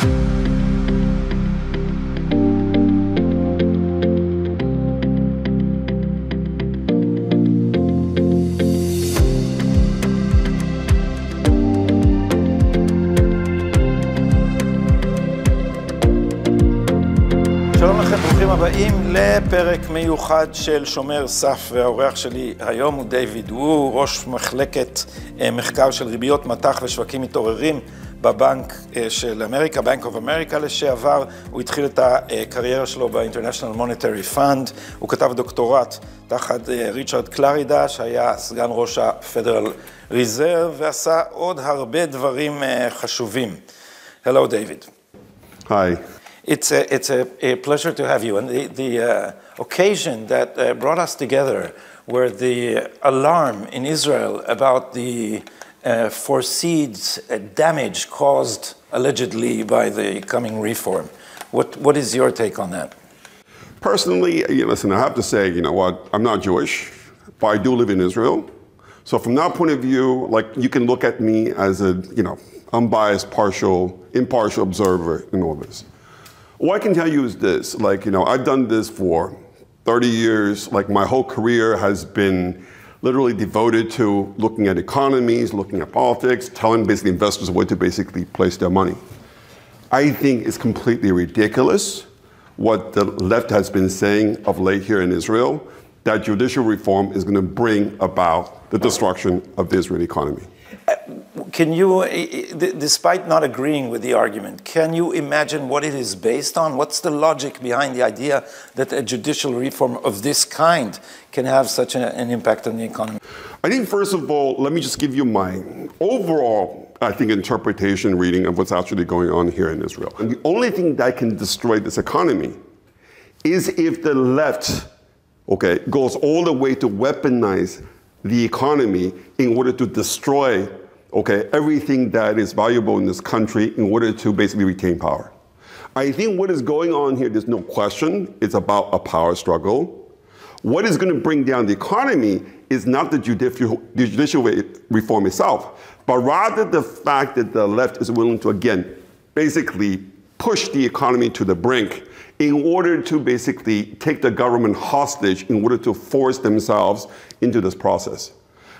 שלום לכם, ברוכים הבאים לפרק מיוחד של שומר סף, והאורח שלי היום הוא דיוויד, הוא ראש מחלקת מחקר של ריביות מטח ושווקים מתעוררים בבנק של אמריקה, בנק אוף אמריקה לשעבר. הוא התחיל את הקריירה שלו ב-International Monetary Fund, הוא כתב דוקטורט תחת ריצ'רד קלרידה שהיה סגן ראש ה-Federal Reserve ועשה עוד הרבה דברים חשובים. Hello, David. Hi. It's a pleasure to have you. And the occasion that brought us together were the alarm in Israel about the foreseed damage caused allegedly by the coming reform. What is your take on that? Personally, listen, I have to say, you know what, I'm not Jewish, but I do live in Israel. So from that point of view, like, you can look at me as a, unbiased, impartial observer in all this. What I can tell you is this, I've done this for 30 years. Like, my whole career has been literally devoted to looking at economies, looking at politics, telling basically investors where to basically place their money. I think it's completely ridiculous what the left has been saying of late here in Israel, that judicial reform is going to bring about the destruction of the Israeli economy. Can you, despite not agreeing with the argument, can you imagine what it is based on? What's the logic behind the idea that a judicial reform of this kind can have such an impact on the economy? I think, first of all, let me just give you my overall, interpretation reading of what's actually going on here in Israel. And the only thing that can destroy this economy is if the left, goes all the way to weaponize the economy in order to destroy everything that is valuable in this country in order to basically retain power. I think what is going on here, there's no question, it's about a power struggle. What is going to bring down the economy is not the judicial reform itself, but rather the fact that the left is willing to, again, basically push the economy to the brink in order to basically take the government hostage in order to force themselves into this process.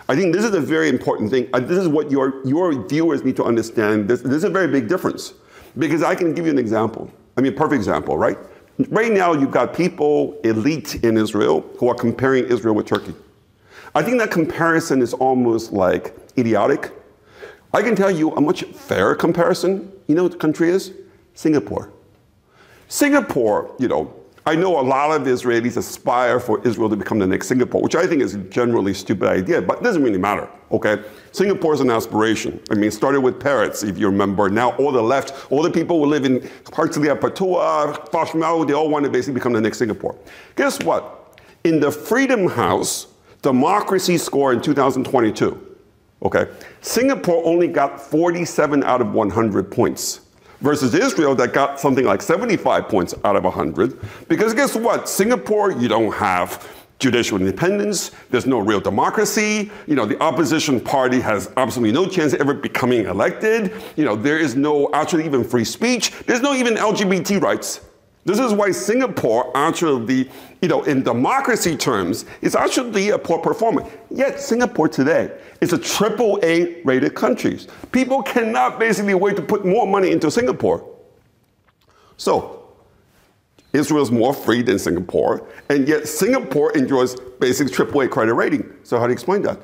I think this is a very important thing. This is what your viewers need to understand. This is a very big difference. Because I can give you an example. A perfect example, right? Right now, you've got people, elite in Israel, who are comparing Israel with Turkey. I think that comparison is almost like idiotic. I can tell you a much fairer comparison. You know what the country is? Singapore. Singapore, I know a lot of Israelis aspire for Israel to become the next Singapore, which I think is a generally stupid idea, but it doesn't really matter, Singapore is an aspiration. It started with Paris, if you remember. Now all the left, all the people who live in Hartlelia, Patua, Fashmau, they all want to basically become the next Singapore. Guess what? In the Freedom House democracy score in 2022, Singapore only got 47 out of 100 points. Versus Israel that got something like 75 points out of 100. Because guess what? Singapore, you don't have judicial independence. There's no real democracy. The opposition party has absolutely no chance of ever becoming elected. There is no actually even free speech. There's no even LGBT rights. This is why Singapore actually, in democracy terms, is actually a poor performer. Yet Singapore today is a AAA rated country. People cannot basically wait to put more money into Singapore. So, Israel is more free than Singapore, and yet Singapore enjoys basic AAA credit rating. So how do you explain that?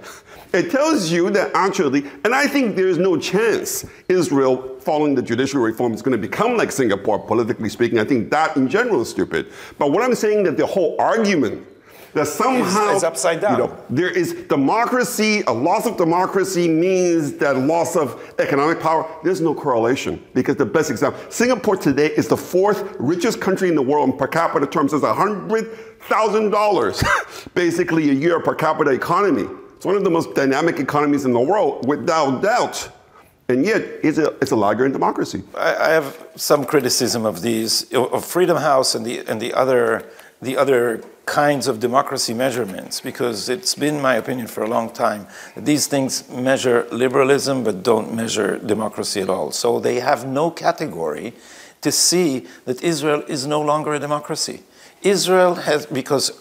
It tells you that actually, and I think there is no chance Israel, following the judicial reform, is going to become like Singapore, politically speaking. I think that in general is stupid. But what I'm saying that the whole argument that somehow is upside down. There is democracy, a loss of democracy means that loss of economic power. There's no correlation, because the best example, Singapore today is the 4th richest country in the world in per capita terms. It's $100,000 basically a year per capita economy. It's one of the most dynamic economies in the world, without doubt. And yet, it's a laggard in democracy. I have some criticism of these, of Freedom House and the other kinds of democracy measurements, because it's been my opinion for a long time that these things measure liberalism but don't measure democracy at all. So they have no category to see that Israel is no longer a democracy. Israel has, because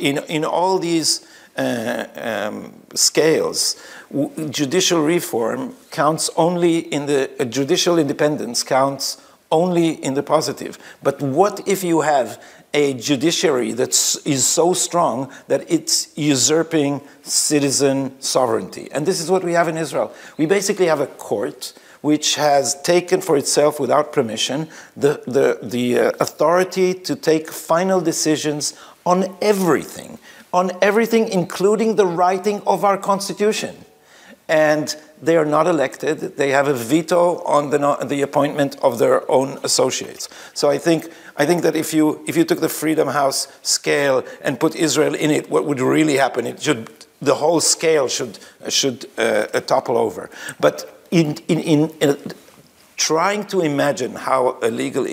in all these scales, judicial reform counts only in the judicial independence counts only in the positive. But what if you have a judiciary that is so strong that it's usurping citizen sovereignty? And this is what we have in Israel. We basically have a court which has taken for itself, without permission, the authority to take final decisions on everything, including the writing of our Constitution. And they are not elected. They have a veto on the appointment of their own associates. So I think that if you took the Freedom House scale and put Israel in it, what would really happen? The whole scale should topple over. But in trying to imagine how a legal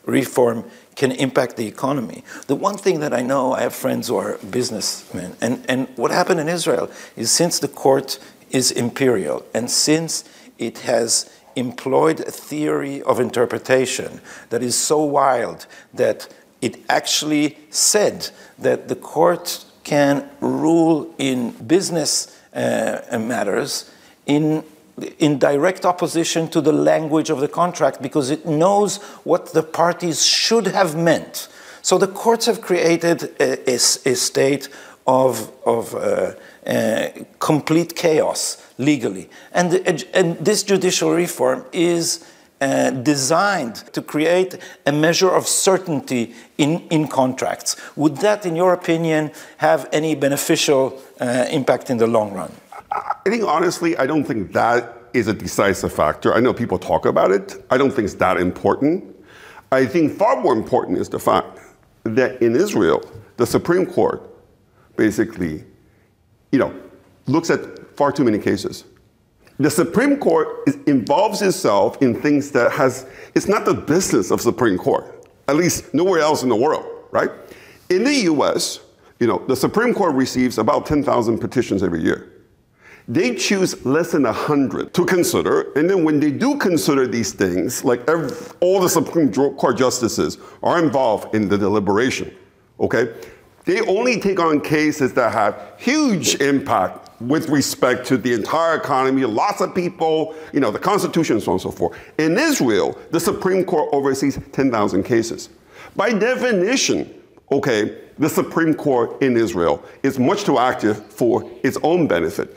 reform can impact the economy, the one thing that I know, I have friends who are businessmen, and what happened in Israel is, since the court is imperial and since it has employed a theory of interpretation that is so wild that it actually said that the court can rule in business matters in direct opposition to the language of the contract, because it knows what the parties should have meant. So the courts have created a state of complete chaos legally. And this judicial reform is designed to create a measure of certainty in contracts. Would that, in your opinion, have any beneficial impact in the long run? I think, honestly, I don't think that is a decisive factor. I know people talk about it. I don't think it's that important. I think far more important is the fact that in Israel, the Supreme Court basically, looks at far too many cases. The Supreme Court involves itself in things that it's not the business of Supreme Court, at least nowhere else in the world, right? In the US, the Supreme Court receives about 10,000 petitions every year. They choose less than 100 to consider, and then when they do consider these things, like all the Supreme Court justices are involved in the deliberation, okay? They only take on cases that have huge impact with respect to the entire economy, lots of people, the Constitution, and so on and so forth. In Israel, the Supreme Court oversees 10,000 cases. By definition, okay, the Supreme Court in Israel is much too active for its own benefit.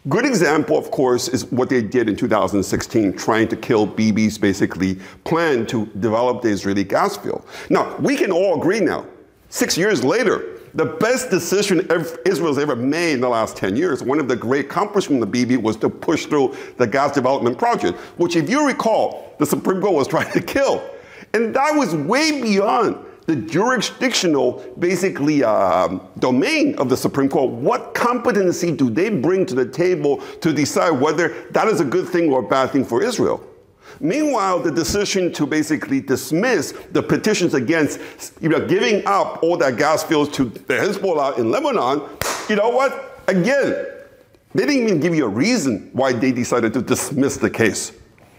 Good example, of course, is what they did in 2016, trying to kill Bibi's basically plan to develop the Israeli gas field. Now, we can all agree now, 6 years later, the best decision Israel's ever made in the last 10 years, one of the great accomplishments of Bibi was to push through the gas development project, which, if you recall, the Supreme Court was trying to kill. And that was way beyond the jurisdictional, basically, domain of the Supreme Court. What competency do they bring to the table to decide whether that is a good thing or a bad thing for Israel? Meanwhile, the decision to basically dismiss the petitions against giving up all that gas fields to the Hezbollah in Lebanon, you know what? Again, they didn't even give you a reason why they decided to dismiss the case.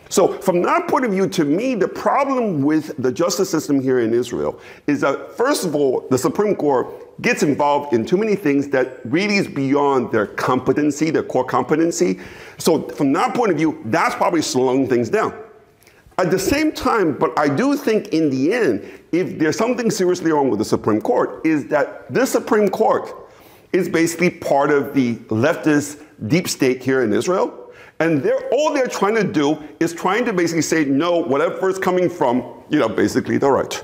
So from that point of view, to me, the problem with the justice system here in Israel is that, first of all, the Supreme Court gets involved in too many things that really is beyond their competency, their core competency. So from that point of view, that's probably slowing things down. At the same time, but I do think in the end, if there's something seriously wrong with the Supreme Court, is that this Supreme Court is basically part of the leftist deep state here in Israel. And all they're trying to do is trying to basically say, no, whatever is coming from, basically the right.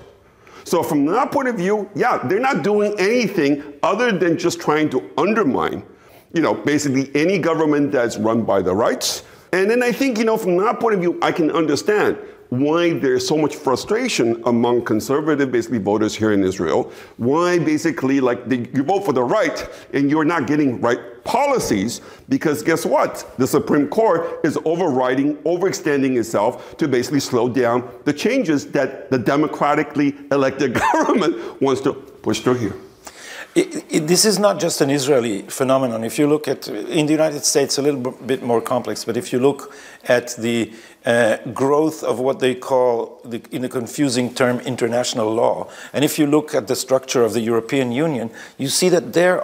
So from that point of view, yeah, they're not doing anything other than just trying to undermine, basically any government that's run by the rights. And then I think, from that point of view, I can understand why there's so much frustration among conservative, basically, voters here in Israel. Why, basically, you vote for the right and you're not getting right policies, because guess what? The Supreme Court is overextending itself to basically slow down the changes that the democratically elected government wants to push through here. This is not just an Israeli phenomenon. If you look at, in the United States, a little bit more complex, but if you look at the growth of what they call, in a confusing term, international law, and if you look at the structure of the European Union, you see that there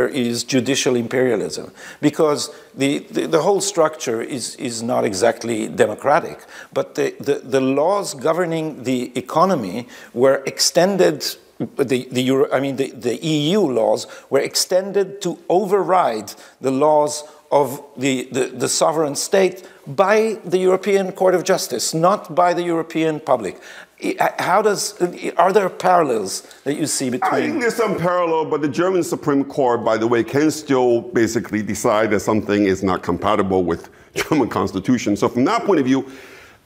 is judicial imperialism, because the whole structure is not exactly democratic, but the laws governing the economy were extended. The EU laws were extended to override the laws of the sovereign state by the European Court of Justice, not by the European public. Are there parallels that you see between? I think there's some parallel, but the German Supreme Court, by the way, can still basically decide that something is not compatible with German Constitution. So from that point of view,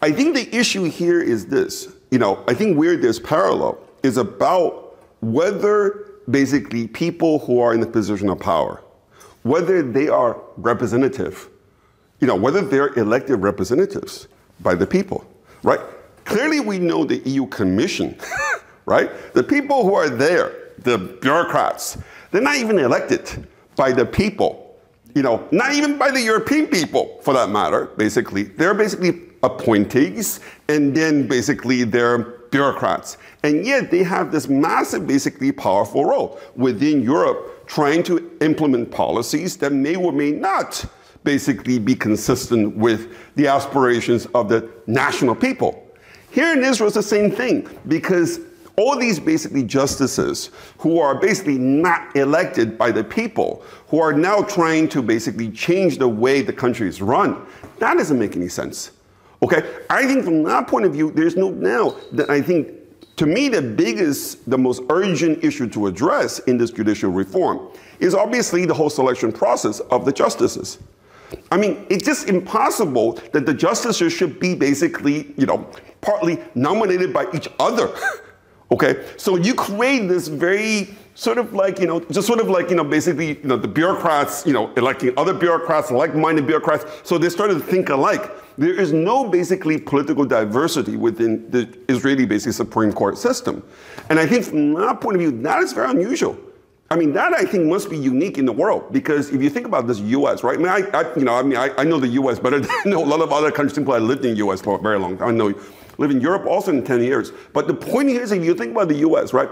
I think the issue here is this. I think where there's parallel is about whether basically people who are in the position of power, whether they are representative, whether they're elected representatives by the people, right? Clearly we know the EU Commission, right? The people who are there, the bureaucrats, they're not even elected by the people, not even by the European people for that matter, basically. They're basically appointees, and then basically they're bureaucrats. And yet they have this massive, basically powerful role within Europe, trying to implement policies that may or may not basically be consistent with the aspirations of the national people. Here in Israel, it's the same thing, because all these basically justices who are basically not elected by the people, who are now trying to basically change the way the country is run, that doesn't make any sense. Okay, I think from that point of view, there's no doubt that I think, to me, the most urgent issue to address in this judicial reform is obviously the whole selection process of the justices. I mean, it's just impossible that the justices should be basically, partly nominated by each other. Okay, so you create this very sort of like, basically, the bureaucrats, electing other bureaucrats, like-minded bureaucrats, so they started to think alike. There is no basically political diversity within the Israeli basic Supreme Court system. And I think from that point of view, that is very unusual. I mean, that I think must be unique in the world, because if you think about this U.S., right? I know the U.S. better than I know a lot of other countries. Simply, I lived in the U.S. for a very long time. I know, live in Europe also in 10 years. But the point here is, if you think about the U.S., right?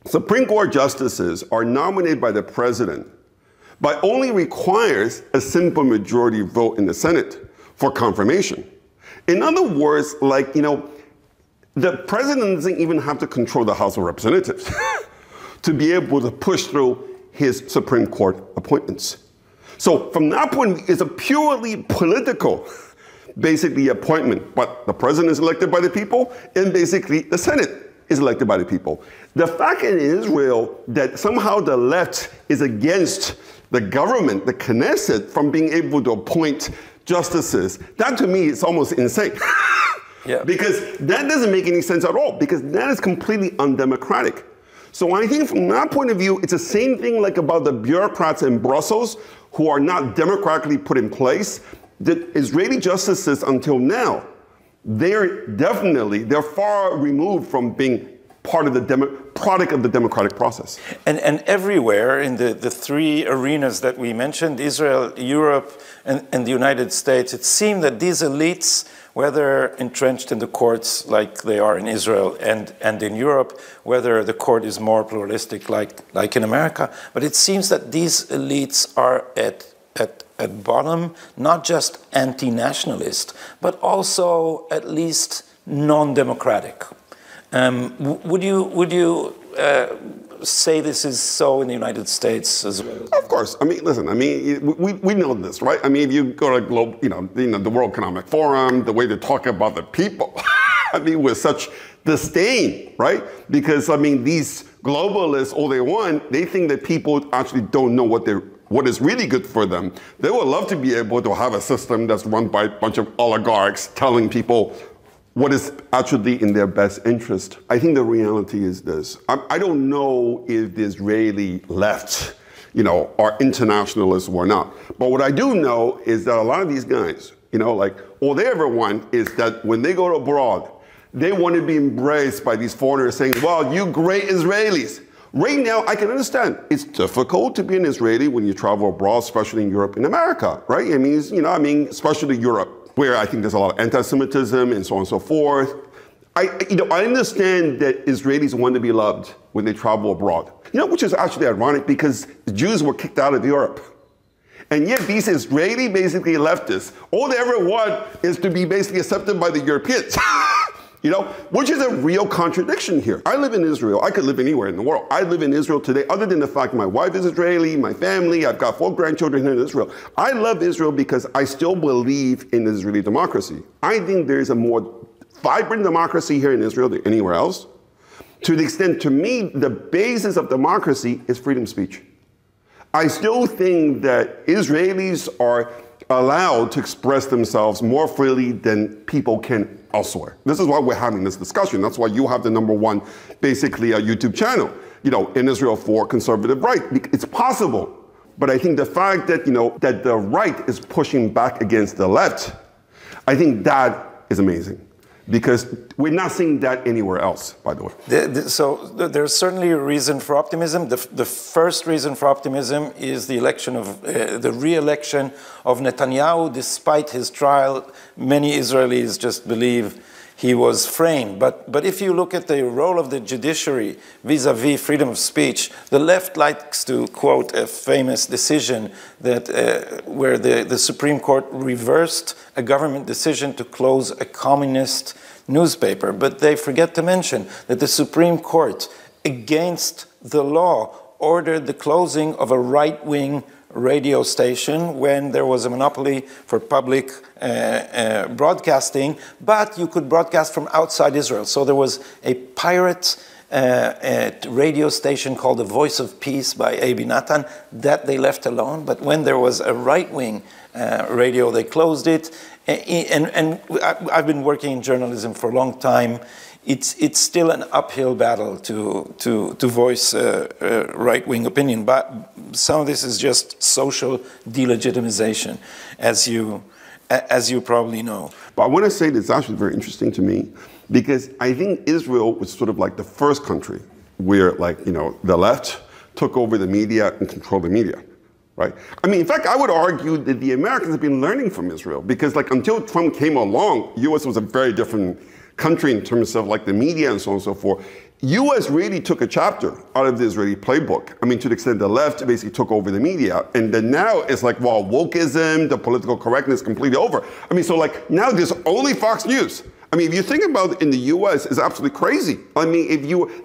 Supreme Court justices are nominated by the president, but only requires a simple majority vote in the Senate for confirmation. In other words, the president doesn't even have to control the House of Representatives to be able to push through his Supreme Court appointments. So from that point, it's a purely political, basically, appointment. But the president is elected by the people, and basically the Senate is elected by the people. The fact in Israel that somehow the left is against the government, the Knesset, from being able to appoint justices, that to me is almost insane. Yeah. Because that doesn't make any sense at all, because that is completely undemocratic. So I think from that point of view, it's the same thing like about the bureaucrats in Brussels who are not democratically put in place. The Israeli justices until now, they're far removed from being part of the product of the democratic process. And everywhere in the three arenas that we mentioned, Israel, Europe, and the United States, it seemed that these elites, whether entrenched in the courts like they are in Israel and in Europe, whether the court is more pluralistic like in America, but it seems that these elites are at bottom not just anti-nationalist, but also at least non-democratic. Would you say this is so in the United States as well? Of course. I mean, listen. We know this, right? I mean, if you go to the World Economic Forum, the way they talk about the people, with such disdain, right? Because these globalists, all they want, they think that people actually don't know what is really good for them. They would love to be able to have a system that's run by a bunch of oligarchs telling people what is actually in their best interest. I think the reality is this. I don't know if the Israeli left, are internationalists or not. But what I do know is that a lot of these guys, like, all they ever want is that when they go abroad, they want to be embraced by these foreigners saying, well, you great Israelis. Right now, I can understand it's difficult to be an Israeli when you travel abroad, especially in Europe and America, right? I mean, especially Europe, where I think there's a lot of anti-Semitism and so on and so forth. I understand that Israelis want to be loved when they travel abroad, which is actually ironic because the Jews were kicked out of Europe. And yet these Israeli basically leftists, all they ever want is to be basically accepted by the Europeans. Which is a real contradiction here. I live in Israel. I could live anywhere in the world. I live in Israel today, other than the fact my wife is Israeli, my family, I've got 4 grandchildren here in Israel. I love Israel because I still believe in Israeli democracy. I think there's a more vibrant democracy here in Israel than anywhere else. To the extent, to me, the basis of democracy is freedom of speech. I still think that Israelis are allowed to express themselves more freely than people can elsewhere. This is why we're having this discussion. That's why you have the #1, basically, a YouTube channel, in Israel for conservative right. It's possible. But I think the fact that, that the right is pushing back against the left, I think that is amazing. Because we're not seeing that anywhere else, by the way. So there's certainly a reason for optimism. The first reason for optimism is the re-election of Netanyahu. Despite his trial, many Israelis just believe he was framed. But if you look at the role of the judiciary vis-a-vis freedom of speech, the left likes to quote a famous decision that where the Supreme Court reversed a government decision to close a communist newspaper. But they forget to mention that the Supreme Court, against the law, ordered the closing of a right-wing radio station when there was a monopoly for public broadcasting, but you could broadcast from outside Israel. So there was a pirate radio station called The Voice of Peace by Abi Natan that they left alone, but when there was a right-wing radio, they closed it. And I've been working in journalism for a long time. It's still an uphill battle to voice right-wing opinion, but some of this is just social delegitimization, as you probably know. But I want to say that's actually very interesting to me, because I think Israel was sort of like the first country where, like, the left took over the media and controlled the media. Right? I mean, in fact, I would argue that the Americans have been learning from Israel, because, like, until Trump came along, U.S. was a very different country in terms of, like, the media and so on and so forth. U.S. really took a chapter out of the Israeli playbook. I mean, to the extent the left basically took over the media. And then now it's like, well, wokeism, the political correctness completely over. I mean, so, like, now there's only Fox News. I mean, if you think about it, in the U.S., it's absolutely crazy. I mean,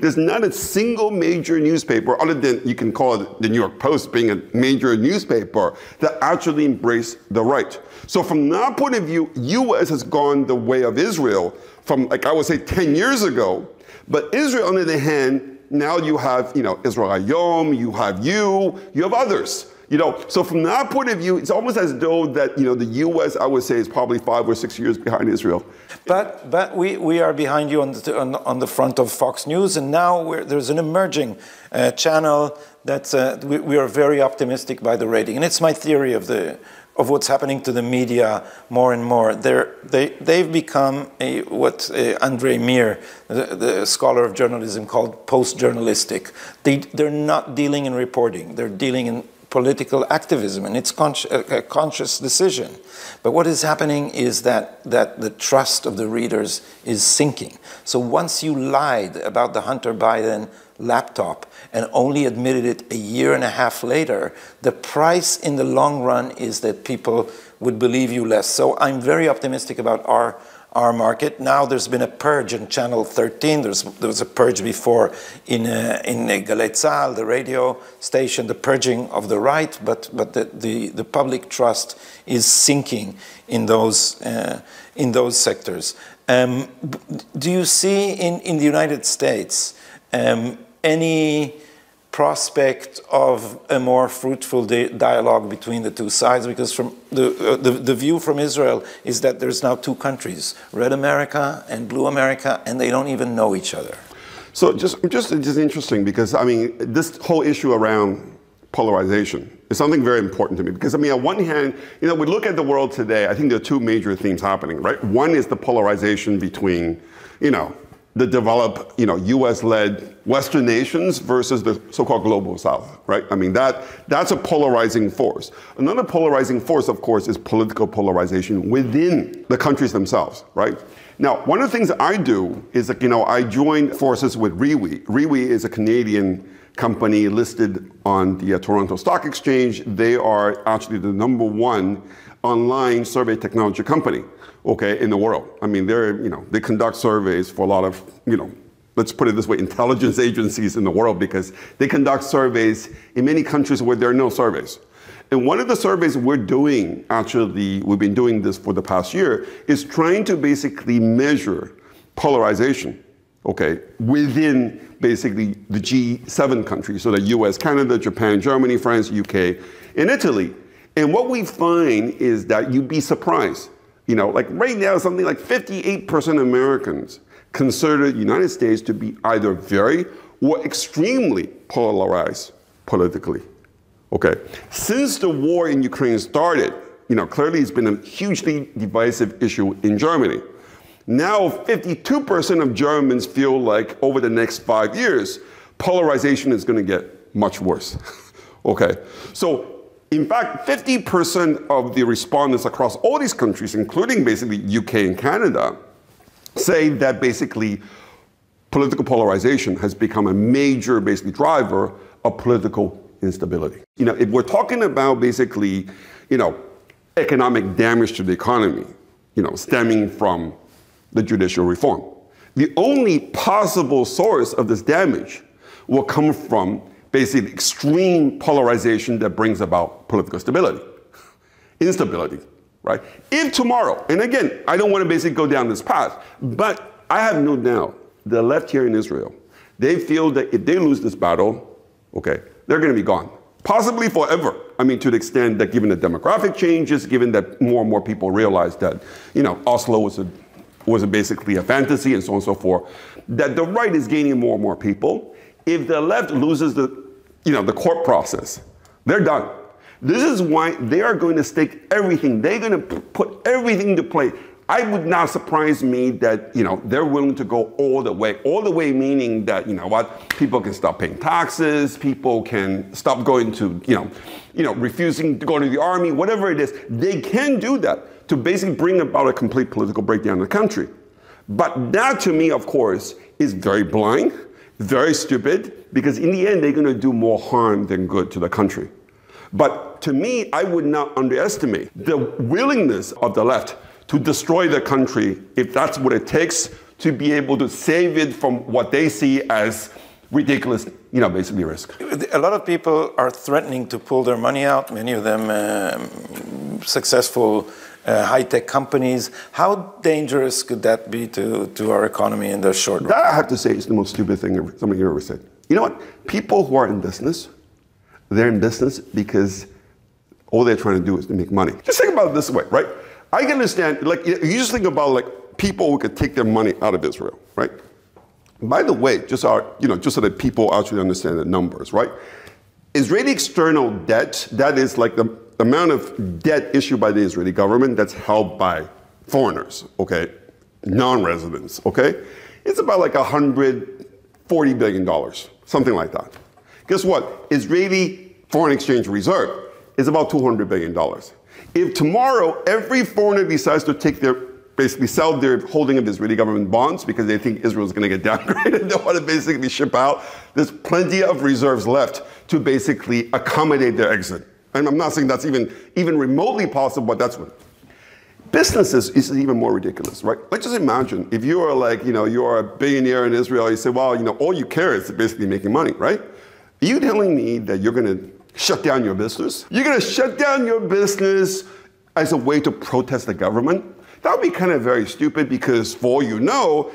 there's not a single major newspaper, other than you can call it the New York Post being a major newspaper, that actually embrace the right. So from that point of view, U.S. has gone the way of Israel from, like, I would say 10 years ago. But Israel, on the other hand, now you have, Israel Hayom, you have others. So from that point of view, it's almost as though that, the U.S., I would say, is probably 5 or 6 years behind Israel. But we are behind you on the front of Fox News, and now there's an emerging channel that we are very optimistic by the rating. And it's my theory of what's happening to the media more and more. They've become what Andre Mir, the scholar of journalism, called post-journalistic. They're not dealing in reporting. They're dealing in political activism, and it's a conscious decision. But what is happening is that the trust of the readers is sinking. So once you lied about the Hunter Biden laptop and only admitted it a year and a half later, the price in the long run is that people would believe you less. So I'm very optimistic about our market. Now there's been a purge in Channel 13. There was a purge before in Galei, the radio station, the purging of the right, but the public trust is sinking in those sectors. Do you see in the United States any prospect of a more fruitful dialogue between the two sides? Because from the view from Israel is that there's now two countries, Red America and Blue America, and they don't even know each other. So just interesting, because I mean, this whole issue around polarization is something very important to me because, I mean, on one hand, we look at the world today, I think there are two major themes happening, right? One is the polarization between, the developed, US-led Western nations versus the so-called global South, right? I mean, that's a polarizing force. Another polarizing force, of course, is political polarization within the countries themselves, right? Now, one of the things I do is, I joined forces with Rewe. Rewe is a Canadian company listed on the Toronto Stock Exchange. They are actually the #1 online survey technology company, in the world. I mean, they conduct surveys for a lot of, let's put it this way, intelligence agencies in the world because they conduct surveys in many countries where there are no surveys. And one of the surveys we're doing, actually, we've been doing this for the past year, is trying to basically measure polarization, within basically the G7 countries, so the US, Canada, Japan, Germany, France, UK, and Italy. And what we find is that you'd be surprised. Like right now, something like 58% of Americans consider the United States to be either very or extremely polarized politically. Since the war in Ukraine started, clearly it's been a hugely divisive issue in Germany. Now, 52% of Germans feel like over the next 5 years, polarization is going to get much worse. So, in fact, 50% of the respondents across all these countries, including basically UK and Canada, say that basically political polarization has become a major basically driver of political instability. If we're talking about basically, economic damage to the economy, stemming from the judicial reform, the only possible source of this damage will come from basically extreme polarization that brings about political instability, right? If tomorrow, and again, I don't want to basically go down this path, but I have no doubt the left here in Israel, they feel that if they lose this battle, they're going to be gone. Possibly forever. I mean, to the extent that given the demographic changes, given that more and more people realize that, Oslo was basically a fantasy and so on and so forth, that the right is gaining more and more people. If the left loses the court process, they're done. This is why they are going to stake everything. They're going to put everything into play. I would not surprise me that, they're willing to go all the way meaning that, people can stop paying taxes, people can stop going to, refusing to go to the army, whatever it is. They can do that to basically bring about a complete political breakdown in the country. But that, to me, of course, is very blind, very stupid, because in the end, they're going to do more harm than good to the country. But to me, I would not underestimate the willingness of the left to destroy the country if that's what it takes to be able to save it from what they see as ridiculous, basically risk. A lot of people are threatening to pull their money out, many of them successful high-tech companies. How dangerous could that be to our economy in the short run? That, I have to say, is the most stupid thing somebody ever said. You know what? People who are in business, they're in business because all they're trying to do is to make money. Just think about it this way, right? I can understand, like, you just think about, like, people who could take their money out of Israel, right? By the way, just so that people actually understand the numbers, right? Israeli external debt, that is like the amount of debt issued by the Israeli government that's held by foreigners, non-residents, it's about like $140 billion, something like that. Guess what? Israeli foreign exchange reserve is about $200 billion. If tomorrow every foreigner decides to basically sell their holding of Israeli government bonds because they think Israel is going to get downgraded, they want to basically ship out, there's plenty of reserves left to basically accommodate their exit. And I'm not saying that's even remotely possible, but that's what. Businesses is even more ridiculous, right? Let's just imagine if you are like, you're a billionaire in Israel, you say, well, all you care is basically making money, right? Are you telling me that you're going to shut down your business? You're going to shut down your business as a way to protest the government? That would be kind of very stupid because for all you know,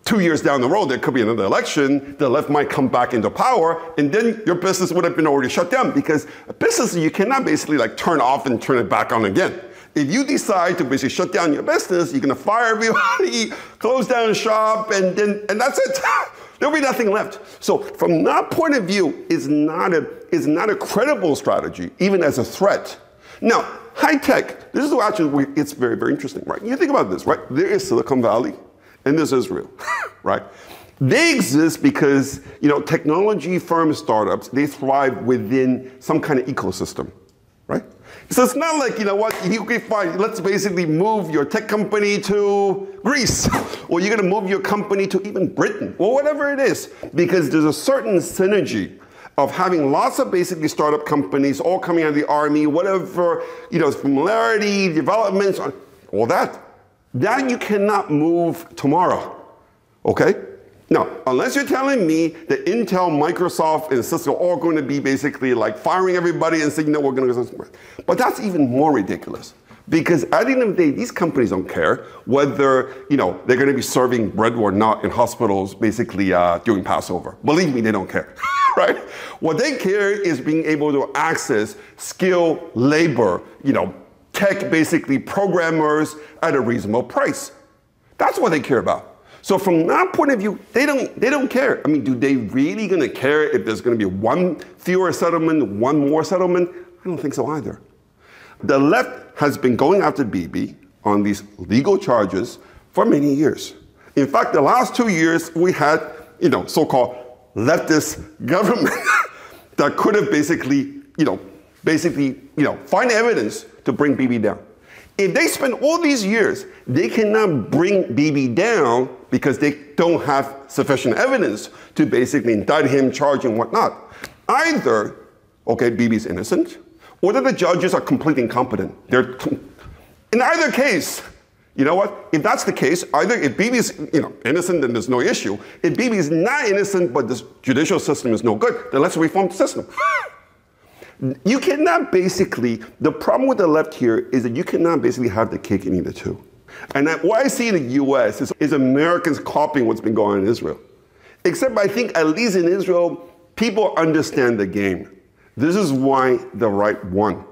2 years down the road, there could be another election, the left might come back into power, and then your business would have been already shut down because a business, you cannot basically like turn off and turn it back on again. If you decide to basically shut down your business, you're going to fire everybody, close down shop, and that's it. There'll be nothing left. So from that point of view, it's not a credible strategy, even as a threat. Now, high tech, this is actually, it's very, very interesting, right? You think about this, right? There is Silicon Valley, and there's Israel, right? They exist because, technology firm startups, they thrive within some kind of ecosystem, right? So it's not like, you can find, let's basically move your tech company to Greece, or you're going to move your company to even Britain, or whatever it is, because there's a certain synergy of having lots of basically startup companies all coming out of the army, whatever, familiarity, developments, all that. That you cannot move tomorrow, okay? Now, unless you're telling me that Intel, Microsoft, and Cisco are all going to be basically like firing everybody and saying, no, we're going to go somewhere. But that's even more ridiculous. Because at the end of the day, these companies don't care whether, they're going to be serving bread or not in hospitals basically during Passover. Believe me, they don't care, right? What they care is being able to access skilled labor, tech basically programmers at a reasonable price. That's what they care about. So from that point of view, they don't care. I mean, do they really going to care if there's going to be one fewer settlement, one more settlement? I don't think so either. The left has been going after Bibi on these legal charges for many years. In fact, the last 2 years, we had, so-called leftist government that could have basically, find evidence to bring Bibi down. If they spend all these years, they cannot bring Bibi down because they don't have sufficient evidence to basically indict him, charge him, whatnot. Either, Bibi's innocent, or that the judges are completely incompetent. In either case, you know what? If that's the case, either if Bibi's innocent, then there's no issue. If Bibi is not innocent, but the judicial system is no good, then let's reform the system. You cannot basically, the problem with the left here is that you cannot basically have the cake and eat it too. And what I see in the US is Americans copying what's been going on in Israel. Except I think at least in Israel, people understand the game. This is why the right won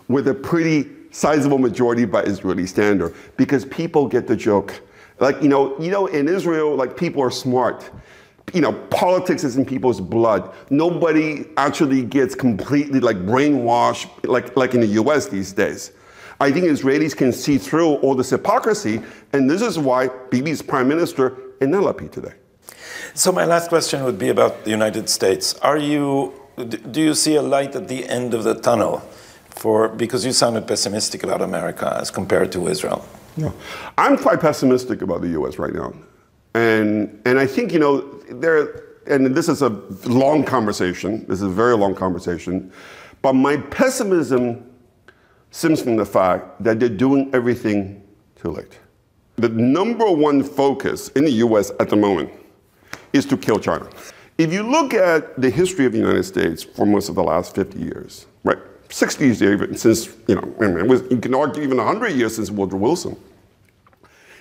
with a pretty sizable majority by Israeli standard, because people get the joke. Like, in Israel, like people are smart. Politics is in people's blood. Nobody actually gets completely brainwashed like in the US these days. I think Israelis can see through all this hypocrisy, and this is why Bibi is prime minister and not Lapid today. So my last question would be about the United States. Do you see a light at the end of the tunnel? Because you sounded pessimistic about America as compared to Israel. No, I'm quite pessimistic about the US right now. And I think, and this is a long conversation, this is a very long conversation, but my pessimism stems from the fact that they're doing everything too late. The number one focus in the US at the moment is to kill China. If you look at the history of the United States for most of the last 50 years, right, 60 years even since, you can argue even 100 years since Woodrow Wilson,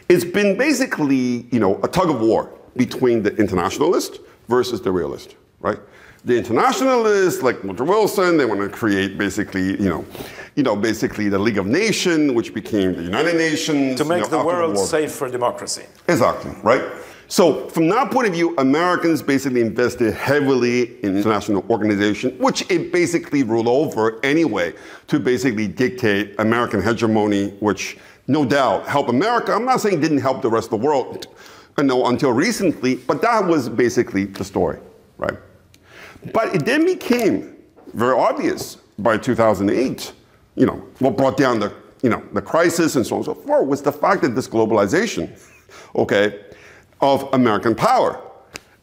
it's been basically, a tug of war between the internationalist versus the realist, right? The internationalists, like Woodrow Wilson, they want to create basically, basically the League of Nations, which became the United Nations. To make the world safe for democracy. Exactly, right? So from that point of view, Americans basically invested heavily in international organization, which it basically ruled over anyway to basically dictate American hegemony, which no doubt helped America. I'm not saying it didn't help the rest of the world until recently, but that was basically the story, right? But it then became very obvious by 2008, what brought down the crisis and so on and so forth was the fact that this globalization, of American power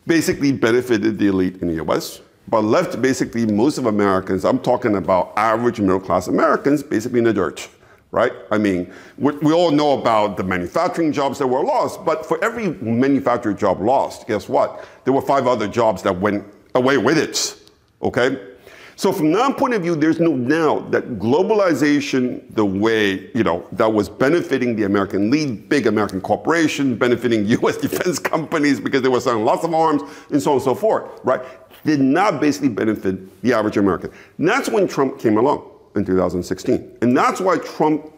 basically benefited the elite in the US, but left basically most of Americans, I'm talking about average middle-class Americans, basically in the dirt, right? I mean, we all know about the manufacturing jobs that were lost, but for every manufacturing job lost, guess what? There were 5 other jobs that went away with it, okay? So from that point of view, there's no doubt that globalization, the way, that was benefiting the American elite, big American corporation, benefiting US defense companies because they were selling lots of arms and so on and so forth, right? Did not basically benefit the average American. And that's when Trump came along in 2016. And that's why Trump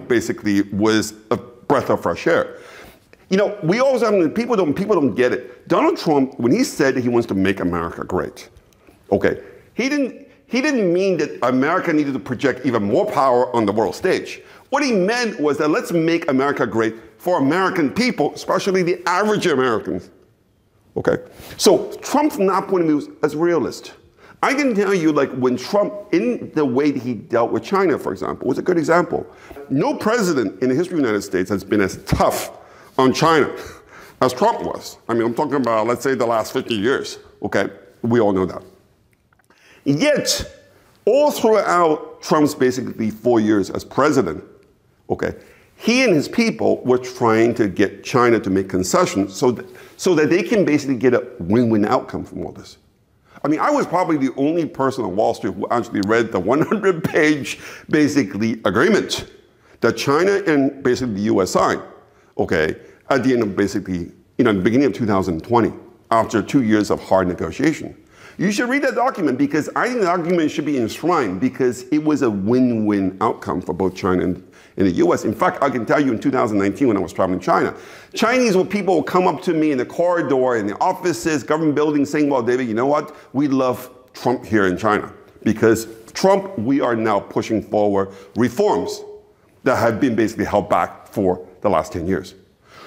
basically was a breath of fresh air. We always have, people don't get it. Donald Trump, when he said that he wants to make America great, okay, he didn't mean that America needed to project even more power on the world stage. What he meant was that let's make America great for American people, especially the average Americans. Okay? So Trump's not point of view as realist. I can tell you, like, when Trump, in the way that he dealt with China, for example, was a good example. No president in the history of the United States has been as tough on China as Trump was. I mean, I'm talking about, let's say, the last 50 years, okay? We all know that. Yet, all throughout Trump's basically 4 years as president, okay, he and his people were trying to get China to make concessions so that they can basically get a win-win outcome from all this. I mean, I was probably the only person on Wall Street who actually read the 100-page, basically, agreement that China and basically the US signed, okay, at the end of basically, the beginning of 2020, after 2 years of hard negotiation. You should read that document because I think the document should be enshrined because it was a win-win outcome for both China and the US. In fact, I can tell you in 2019 when I was traveling China, Chinese people would come up to me in the corridor, in the offices, government buildings saying, well, David, you know what? We love Trump here in China because Trump, we are now pushing forward reforms that have been basically held back for the last 10 years.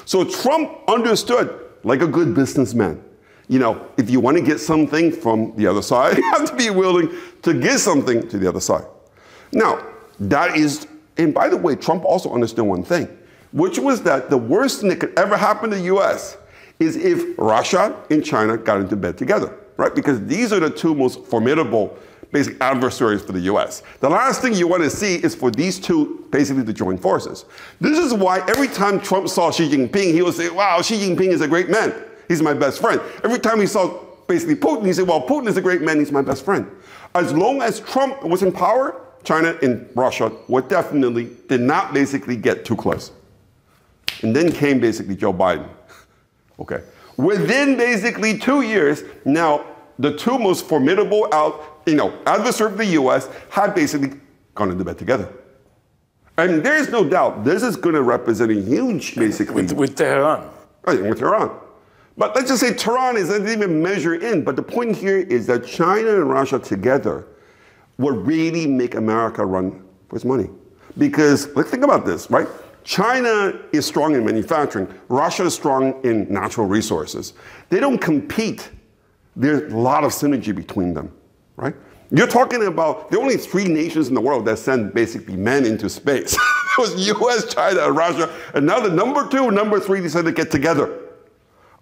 So Trump understood, like a good businessman, if you want to get something from the other side, you have to be willing to give something to the other side. Now, that is, and by the way, Trump also understood one thing, which was that the worst thing that could ever happen to the US is if Russia and China got into bed together, right? Because these are the two most formidable basic adversaries for the US. The last thing you want to see is for these two basically to join forces. This is why every time Trump saw Xi Jinping, he would say, wow, Xi Jinping is a great man. He's my best friend. Every time he saw basically Putin, he said, well, Putin is a great man, he's my best friend. As long as Trump was in power, China and Russia did not basically get too close. And then came basically Joe Biden. Okay. Within basically 2 years, now the two most formidable adversaries of the US had basically gone into bed together. And there is no doubt this is going to represent a huge basically with Tehran. Right, with Tehran. But let's just say Tehran doesn't even measure in. But the point here is that China and Russia together would really make America run for its money. Because let's think about this, right? China is strong in manufacturing. Russia is strong in natural resources. They don't compete. There's a lot of synergy between them, right? You're talking about, there are only 3 nations in the world that send basically men into space. It was US, China, and Russia. And now the number 2 and number 3 decided to get together.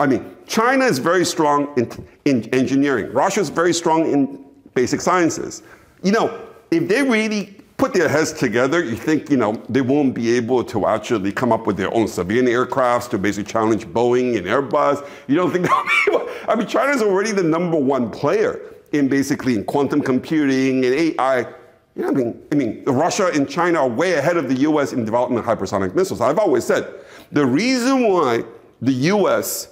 I mean, China is very strong in engineering. Russia is very strong in basic sciences. If they really put their heads together, you think, they won't be able to actually come up with their own civilian aircrafts to basically challenge Boeing and Airbus. You don't think they'll be able? I mean, China's already the #1 player in quantum computing and AI. I mean, Russia and China are way ahead of the US in development of hypersonic missiles. I've always said, the reason why the US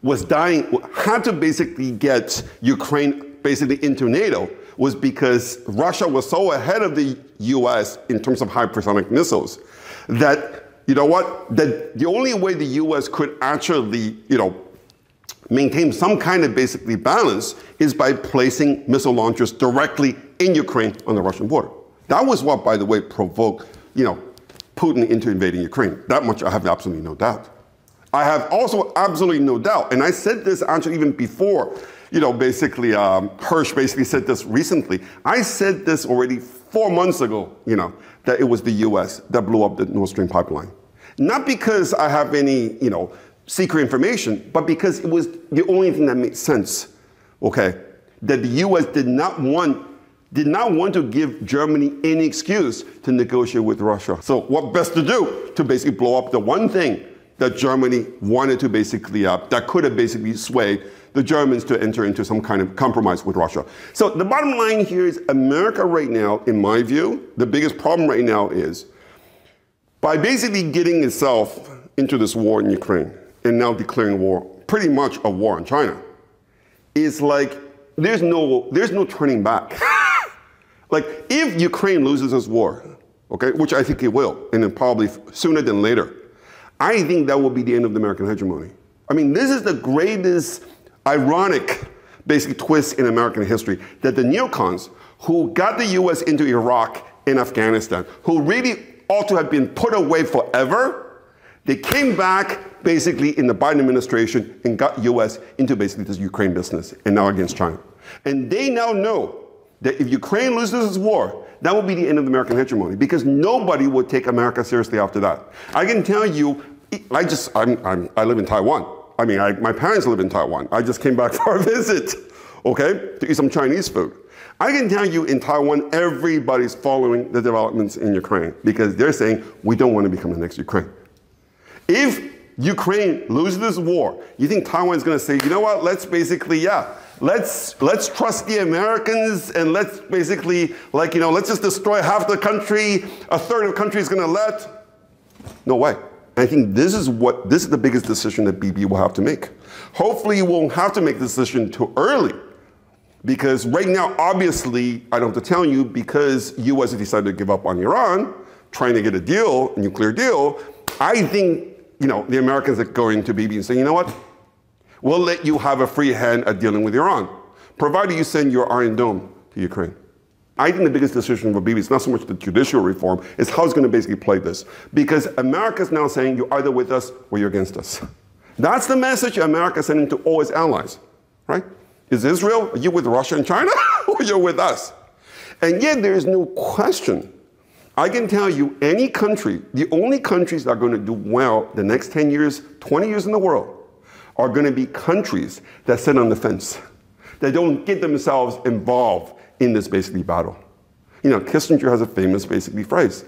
had to basically get Ukraine basically into NATO was because Russia was so ahead of the US in terms of hypersonic missiles that, that the only way the US could actually, maintain some kind of basically balance is by placing missile launchers directly in Ukraine on the Russian border. That was what, by the way, provoked, Putin into invading Ukraine. That much I have absolutely no doubt. I have also absolutely no doubt, and I said this actually even before, Hirsch basically said this recently. I said this already 4 months ago, that it was the US that blew up the Nord Stream pipeline. Not because I have any, secret information, but because it was the only thing that made sense, okay? That the US did not want to give Germany any excuse to negotiate with Russia. So what best to do to basically blow up the one thing that Germany wanted to basically, that could have basically swayed the Germans to enter into some kind of compromise with Russia. So the bottom line here is America right now, in my view, the biggest problem right now is by basically getting itself into this war in Ukraine and now declaring war, pretty much a war on China, is like there's no turning back. Like if Ukraine loses this war, okay, which I think it will, and then probably sooner than later, I think that will be the end of the American hegemony. I mean, this is the greatest ironic, basically, twist in American history, that the neocons who got the US into Iraq and Afghanistan, who really ought to have been put away forever, they came back basically in the Biden administration and got US into basically this Ukraine business and now against China. And they now know that if Ukraine loses this war, that will be the end of the American hegemony because nobody would take America seriously after that. I can tell you, I live in Taiwan. I mean, my parents live in Taiwan. I just came back for a visit, okay, to eat some Chinese food. I can tell you in Taiwan, everybody's following the developments in Ukraine because they're saying, we don't want to become the next Ukraine. If Ukraine loses this war, you think Taiwan's going to say, you know what, let's basically, let's trust the Americans and let's basically, like, you know, let's just destroy half the country, a third of the country is going to let? No way. I think this is the biggest decision that Bibi will have to make. Hopefully he won't have to make the decision too early. Because right now, obviously, I don't have to tell you, because US has decided to give up on Iran, trying to get a deal, a nuclear deal, I think, you know, the Americans are going to Bibi and saying, you know what? We'll let you have a free hand at dealing with Iran, provided you send your Iron Dome to Ukraine. I think the biggest decision for Bibi is not so much the judicial reform, it's how it's going to basically play this. Because America's now saying you're either with us or you're against us. That's the message America's sending to all its allies, right? Is Israel, are you with Russia and China, or you're with us? And yet there is no question. I can tell you any country, the only countries that are going to do well the next 10 years, 20 years in the world, are going to be countries that sit on the fence, that don't get themselves involved in this basically battle. You know, Kissinger has a famous basically phrase.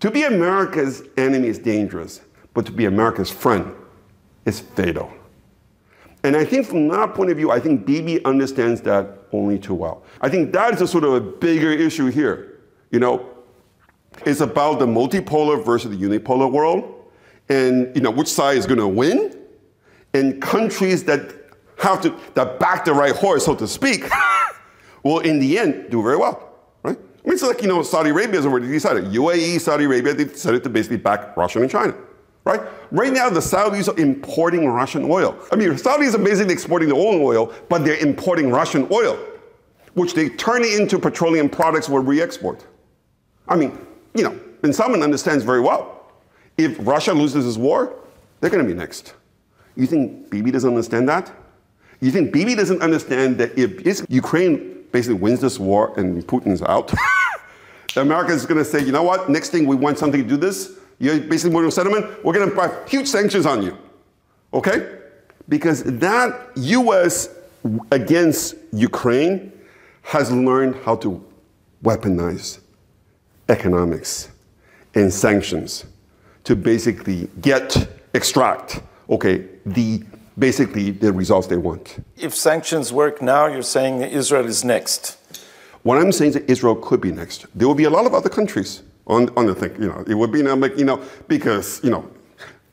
To be America's enemy is dangerous, but to be America's friend is fatal. And I think from that point of view, I think Bibi understands that only too well. I think that is a sort of a bigger issue here. You know, it's about the multipolar versus the unipolar world, and you know which side is going to win, and countries that that back the right horse, so to speak, will in the end do very well, right? I mean, it's like, you know, Saudi Arabia has already decided. UAE, Saudi Arabia, they decided to basically back Russia and China, right? Right now, the Saudis are importing Russian oil. I mean, Saudis are basically exporting their own oil, but they're importing Russian oil, which they turn into petroleum products we re-export. I mean, you know, and someone understands very well. If Russia loses this war, they're going to be next. You think Bibi doesn't understand that? You think Bibi doesn't understand that if Ukraine basically wins this war and Putin's out, America is going to say, you know what, next thing we want something to do this, you basically want a settlement, we're going to put huge sanctions on you, okay? Because that US against Ukraine has learned how to weaponize economics and sanctions to basically extract, okay, basically the results they want. If sanctions work now, you're saying that Israel is next. What I'm saying is that Israel could be next. There will be a lot of other countries on the thing, you know, it would be, you know, because, you know,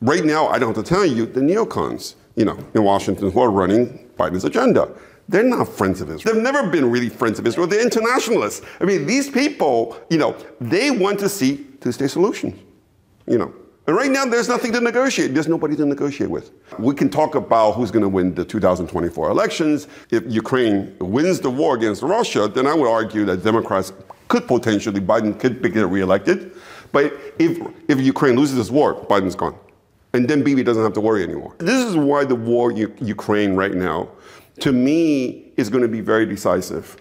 right now, I don't have to tell you, the neocons, you know, in Washington who are running Biden's agenda, they're not friends of Israel. They've never been really friends of Israel. They're internationalists. I mean, these people, you know, they want to see two-state solutions, you know. And right now, there's nothing to negotiate. There's nobody to negotiate with. We can talk about who's going to win the 2024 elections. If Ukraine wins the war against Russia, then I would argue that Democrats could potentially, Biden could get reelected. But if Ukraine loses this war, Biden's gone. And then Bibi doesn't have to worry anymore. This is why the war in Ukraine right now, to me, is going to be very decisive.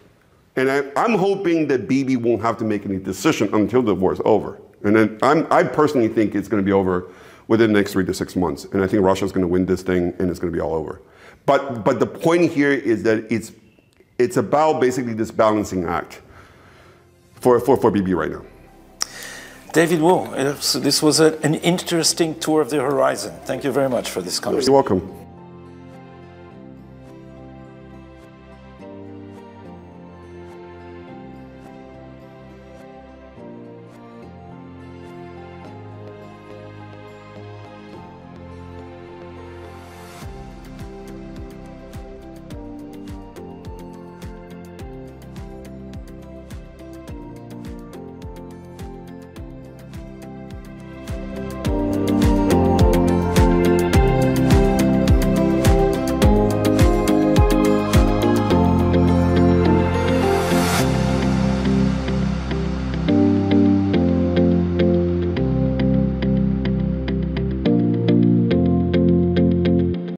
And I'm hoping that Bibi won't have to make any decision until the war is over. And then I personally think it's going to be over within the next 3 to 6 months. And I think Russia's going to win this thing and it's going to be all over. But the point here is that it's about basically this balancing act for Bibi right now. David Wu, this was an interesting tour of the horizon. Thank you very much for this conversation. You're welcome.